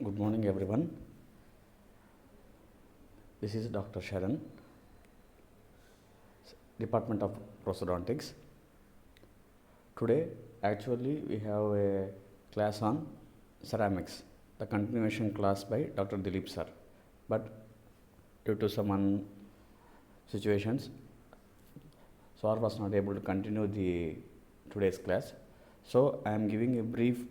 Good morning, everyone. This is Dr. Sharan, Department of Prosthodontics. Today, actually, we have a class on ceramics, the continuation class by Dr. Dilip sir. But due to some situations, sir was not able to continue the today's class. So, I am giving a brief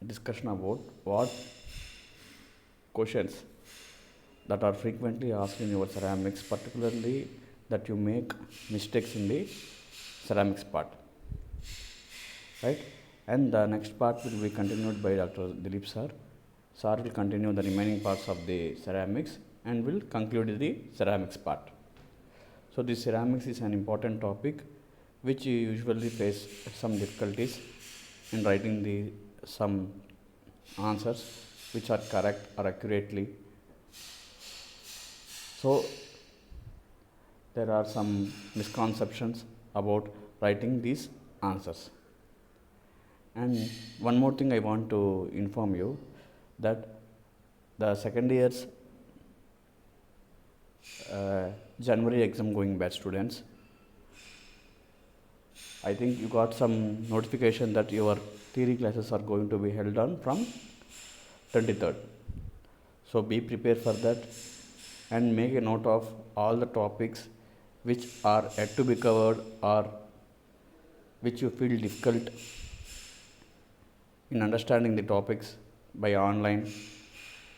discussion about what questions that are frequently asked in your ceramics, particularly that you make mistakes in the ceramics part, right? And the next part will be continued by Dr. Dilip sir. Sir will continue the remaining parts of the ceramics and will conclude the ceramics part. So this ceramics is an important topic which you usually face some difficulties in writing the some answers which are correct or accurately. So there are some misconceptions about writing these answers. And one more thing I want to inform you that the second year's January exam going batch students, I think you got some notification that your theory classes are going to be held on from 23rd. So be prepared for that and make a note of all the topics which are yet to be covered or which you feel difficult in understanding the topics by online.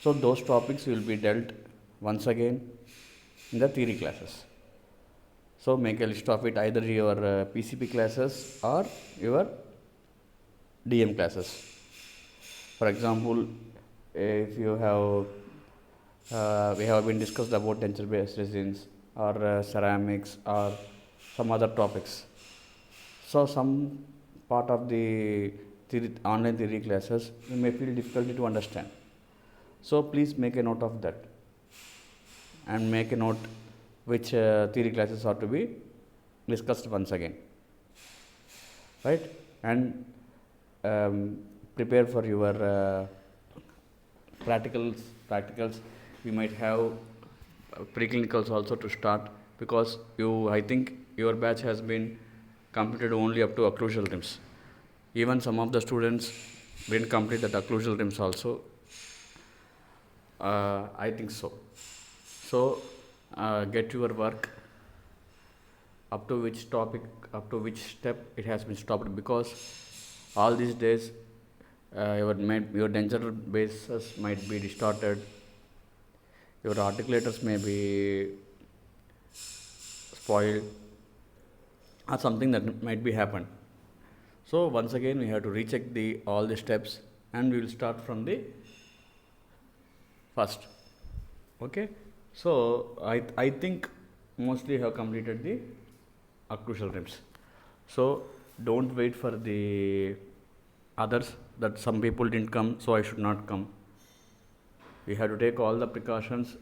So those topics will be dealt once again in the theory classes. So make a list of it, either your PCP classes or your DM classes. For example, if you have we have been discussed about denture based resins or ceramics or some other topics. So some part of the online theory classes you may feel difficulty to understand. So please make a note of that and make a note which theory classes are to be discussed once again, right? And prepare for your practicals. We might have preclinicals also to start, because I think your batch has been completed only up to occlusal rims. Even some of the students didn't complete that occlusal rims also. I think so. So get your work up to which topic, up to which step it has been stopped, because all these days your denture bases might be distorted, your articulators may be spoiled, or something that might be happened. So once again we have to recheck all the steps and we will start from the first. Okay, so I think mostly have completed the occlusal rims. So don't wait for the others, that some people didn't come so I should not come. We have to take all the precautions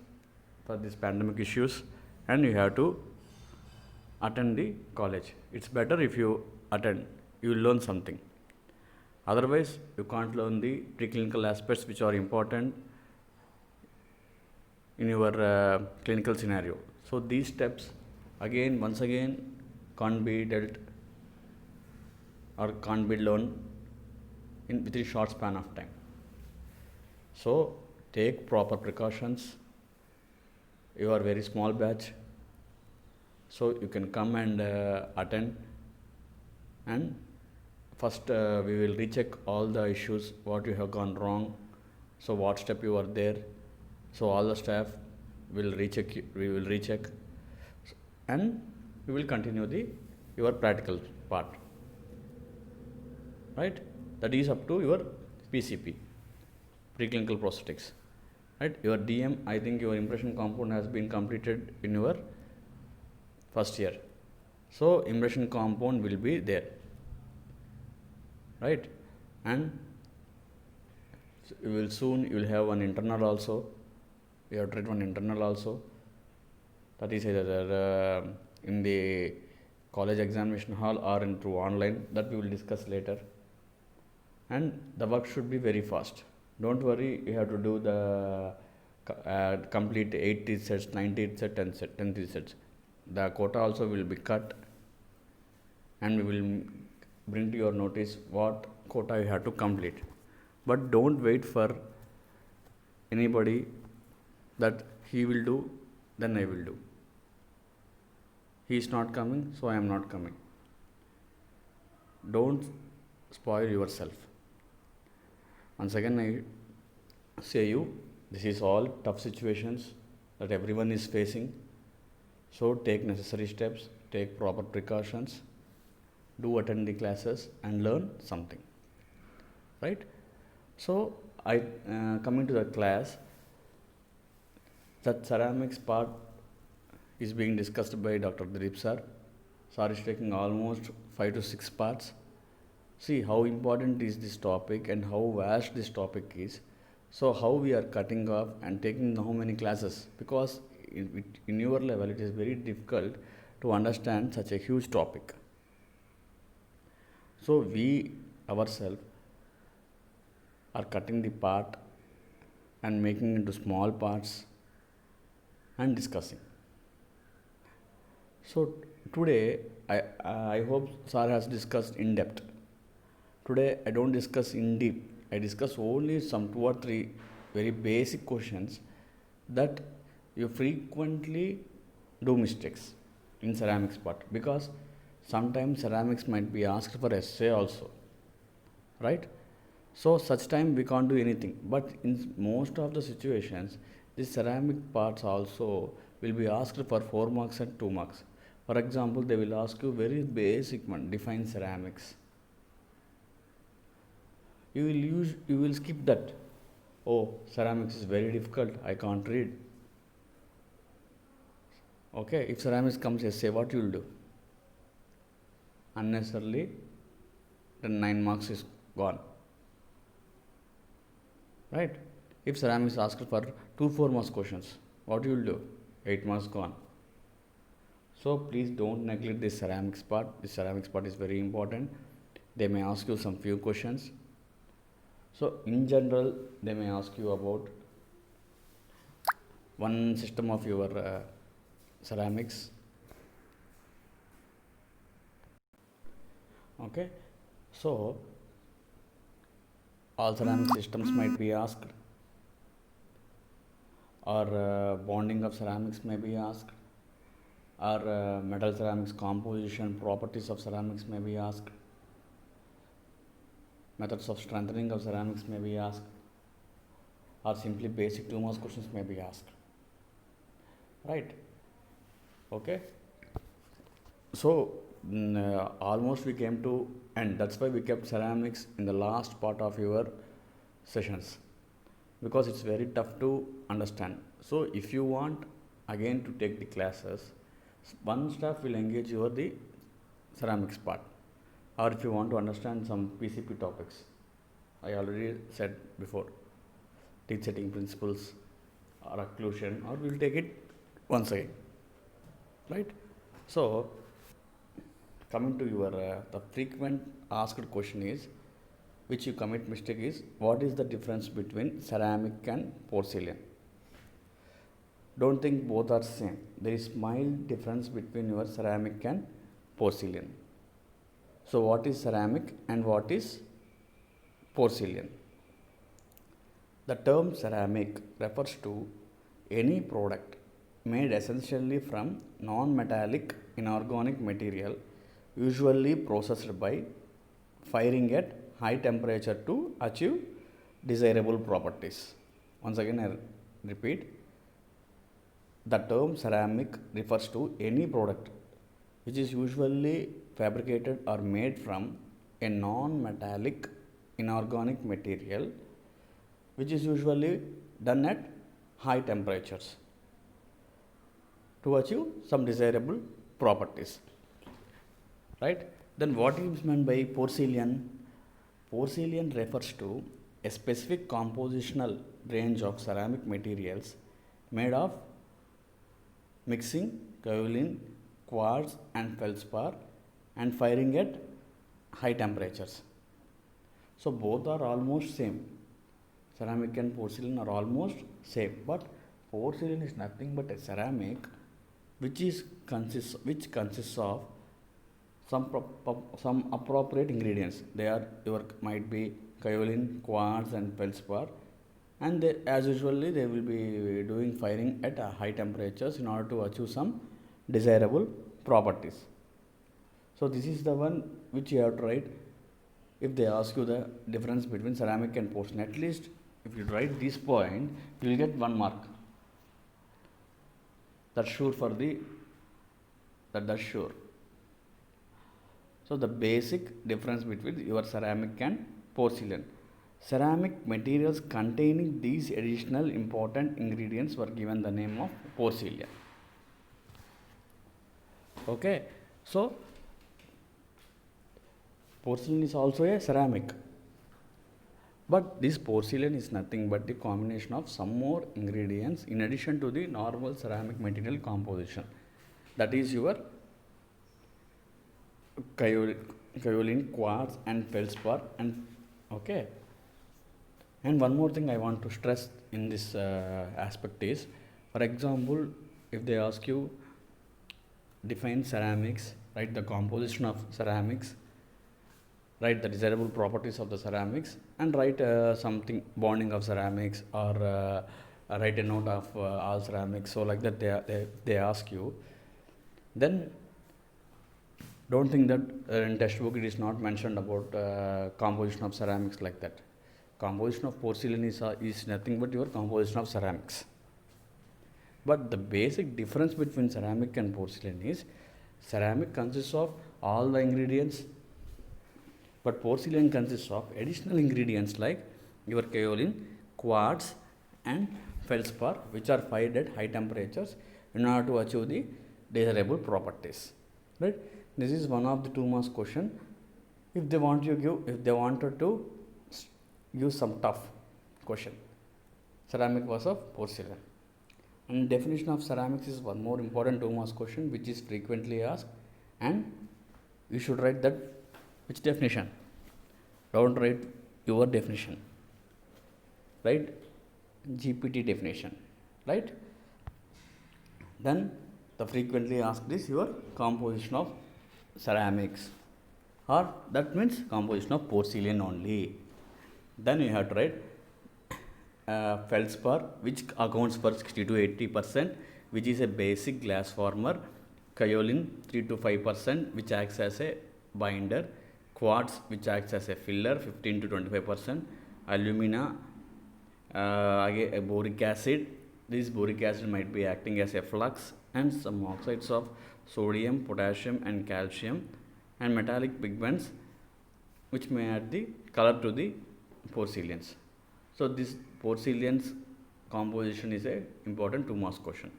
for these pandemic issues and you have to attend the college. It's better if you attend, you will learn something. Otherwise you can't learn the preclinical aspects which are important in your clinical scenario. So these steps once again can't be dealt or can't be learned within a short span of time. So take proper precautions. You are very small batch, so you can come and attend, and first we will recheck all the issues what you have gone wrong, so what step you are there. So all the staff will recheck, we will recheck, and we will continue your practical part, right? That is up to your PCP, preclinical prosthetics, right? Your DM, I think your impression compound has been completed in your first year, so impression compound will be there, right? And you will have one internal also. We have tried one internal also, that is either in the college examination hall or through online, that we will discuss later. and the work should be very fast. Don't worry, you have to do the complete 80 sets, 90 sets, 10 sets. The quota also will be cut, and we will bring to your notice what quota you have to complete. But don't wait for anybody that he will do, then I will do. He is not coming, so I am not coming. Don't spoil yourself. Once again, I say you, this is all tough situations that everyone is facing. So take necessary steps, take proper precautions, do attend the classes and learn something. Right? So I coming to the class, that ceramics part is being discussed by Dr. Dilip sir. Sir is taking almost 5 to 6 parts. See how important is this topic and how vast this topic is. So how we are cutting off and taking how many classes, because in your level it is very difficult to understand such a huge topic. So we ourselves are cutting the part and making into small parts and discussing. So today I hope sir has discussed in depth. Today I don't discuss in deep. I discuss only some 2 or 3 very basic questions that you frequently do mistakes in ceramics part, because sometimes ceramics might be asked for essay also, right? So such time we can't do anything, but in most of the situations the ceramic parts also will be asked for 4 marks and 2 marks. For example, they will ask you very basic one, define ceramics. You will skip that. Oh, ceramics is very difficult, I can't read. Okay, if ceramics comes essay, what you will do? Unnecessarily, then 9 marks is gone. Right? If ceramics asked for 2 4 marks questions, what you will do? 8 marks gone. So please don't neglect this ceramics part. This ceramics part is very important. They may ask you some few questions. So in general, they may ask you about one system of your ceramics. Okay, so all ceramic systems might be asked, or bonding of ceramics may be asked, or metal ceramics composition, properties of ceramics may be asked, methods of strengthening of ceramics may be asked, or simply basic 2 marks questions may be asked. Right? Okay. So almost we came to end. That's why we kept ceramics in the last part of your sessions, because it's very tough to understand. So if you want again to take the classes, one staff will engage you the ceramics part, or if you want to understand some PCP topics, I already said before, teeth setting principles or occlusion, or we'll take it once again. Right? So coming to your the frequent asked question is, which you commit mistake is, what is the difference between ceramic and porcelain? Don't think both are same. There is mild difference between your ceramic and porcelain. So what is ceramic and what is porcelain? The term ceramic refers to any product made essentially from non-metallic inorganic material, usually processed by firing at high temperature to achieve desirable properties. Once again I repeat, the term ceramic refers to any product which is usually fabricated or made from a non-metallic inorganic material, which is usually done at high temperatures to achieve some desirable properties. Right? Then what is meant by porcelain? Porcelain refers to a specific compositional range of ceramic materials made of mixing kaolin, quartz and feldspar and firing at high temperatures. So both are almost same. Ceramic and porcelain are almost same, but porcelain is nothing but a ceramic which consists of some appropriate ingredients. They are your might be kaolin, quartz, and feldspar, and as usually they will be doing firing at high temperatures in order to achieve some desirable properties. So this is the one which you have to write. If they ask you the difference between ceramic and porcelain, at least if you write this point, you will get 1 mark. That's sure for the that's sure. So the basic difference between your ceramic and porcelain. Ceramic materials containing these additional important ingredients were given the name of porcelain. Okay, so porcelain is also a ceramic, but this porcelain is nothing but the combination of some more ingredients in addition to the normal ceramic material composition. That is your kaolin, quartz, and feldspar. And okay, and one more thing I want to stress in this aspect is, for example, if they ask you define ceramics, write the composition of ceramics, write the desirable properties of the ceramics, and write something bonding of ceramics, or write a note of all ceramics. So like that they ask you, then don't think that in textbook it is not mentioned about composition of ceramics like that. Composition of porcelain is nothing but your composition of ceramics. But the basic difference between ceramic and porcelain is ceramic consists of all the ingredients, but porcelain consists of additional ingredients like your kaolin, quartz, and feldspar, which are fired at high temperatures in order to achieve the desirable properties. Right? This is one of the 2 marks question. If they wanted to use some tough question, ceramic versus porcelain. And definition of ceramics is one more important 2 marks question which is frequently asked, and you should write that which definition. Don't write your definition. Write GPT definition. Right? Then the frequently asked is your composition of ceramics, or that means composition of porcelain only. Then you have to write feldspar, which accounts for 60 to 80%, which is a basic glass former. Kaolin 3 to 5%, which acts as a binder. Quartz, which acts as a filler, 15 to 25%. Alumina, boric acid. This boric acid might be acting as a flux, and some oxides of sodium, potassium, and calcium, and metallic pigments, which may add the color to the porcelains. So this porcelain's composition is a important 2 marks question.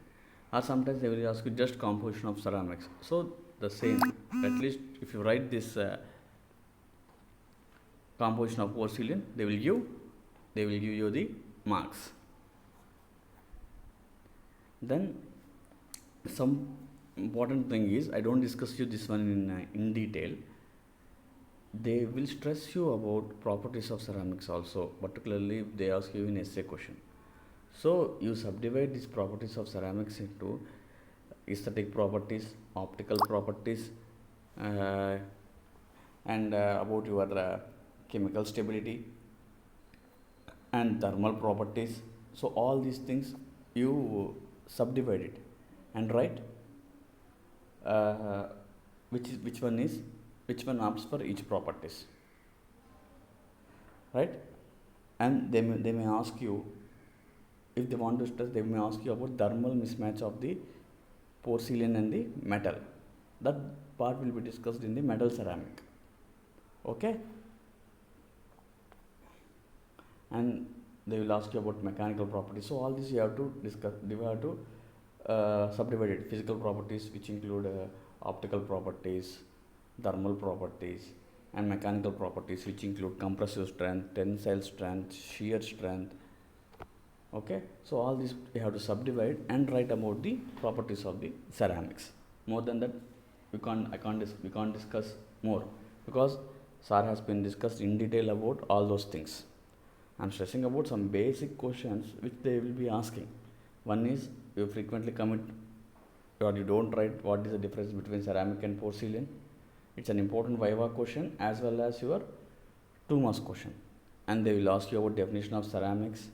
Or sometimes they will ask you just composition of ceramics. So the same, at least if you write this composition of porcelain, they will give you the marks. Then some important thing is, I don't discuss you this one in detail. They will stress you about properties of ceramics also, particularly if they ask you in essay question. So you subdivide these properties of ceramics into aesthetic properties, optical properties, and about your chemical stability and thermal properties. So all these things you subdivide it and write which one opts for each properties, right? And they may ask you, if they want to stress, they may ask you about thermal mismatch of the porcelain and the metal. That part will be discussed in the metal ceramic. Okay, and they will ask you about mechanical properties. So all this you have to discuss. You have to subdivide it. Physical properties, which include optical properties, thermal properties, and mechanical properties, which include compressive strength, tensile strength, shear strength. Okay, so all this you have to subdivide and write about the properties of the ceramics. More than that, we can't discuss more, because Sir has been discussed in detail about all those things. I'm stressing about some basic questions which they will be asking. One is you frequently commit or you don't write what is the difference between ceramic and porcelain. It's an important Viva question as well as your 2 marks question. And they will ask you about definition of ceramics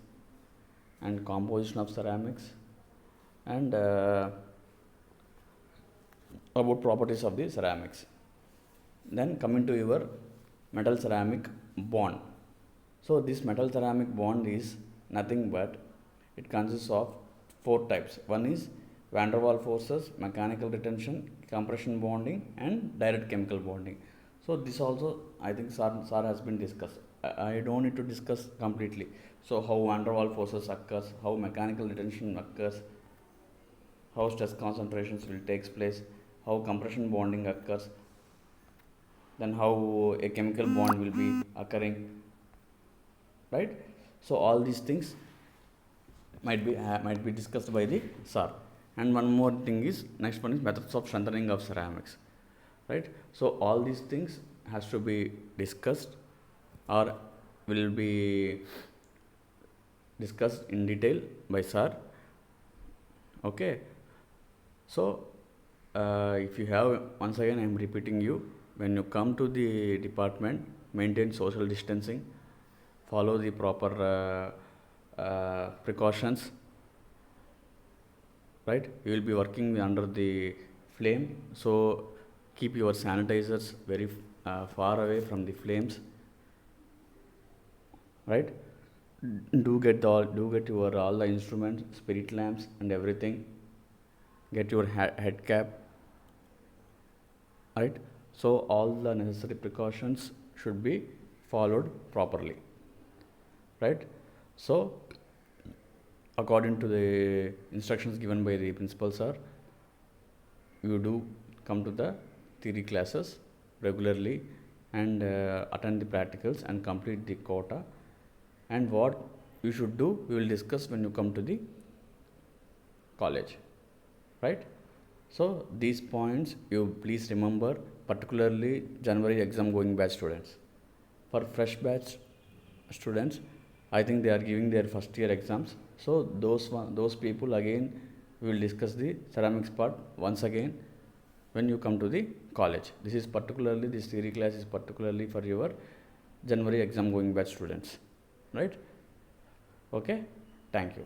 and composition of ceramics and about properties of the ceramics. Then coming to your metal ceramic bond. So this metal ceramic bond is nothing but it consists of 4 types. One is van der Waals forces, mechanical retention, compression bonding and direct chemical bonding. So this also I think sir has been discussed. I don't need to discuss completely. So how van der Waals forces occurs, how mechanical retention occurs, how stress concentrations will takes place, how compression bonding occurs, then how a chemical bond will be occurring, right? So all these things might be discussed by the sir. And one more thing is next one is methods of strengthening of ceramics, right? So all these things has to be discussed or will be discussed in detail by sir. Okay, so if you have, once again I am repeating you, when you come to the department, maintain social distancing, follow the proper precautions, right? You will be working under the flame, so keep your sanitizers very far away from the flames, right? Do get your all the instruments, spirit lamps and everything. Get your head cap, right? So all the necessary precautions should be followed properly, right? So according to the instructions given by the principal sir, you do come to the theory classes regularly and attend the practicals and complete the quota. And what you should do we will discuss when you come to the college, right? So these points you please remember, particularly January exam going batch students. For fresh batch students, I think they are giving their first year exams. So those people again we will discuss the ceramics part once again when you come to the college. This theory class is particularly for your January exam going batch students, right? Okay, thank you.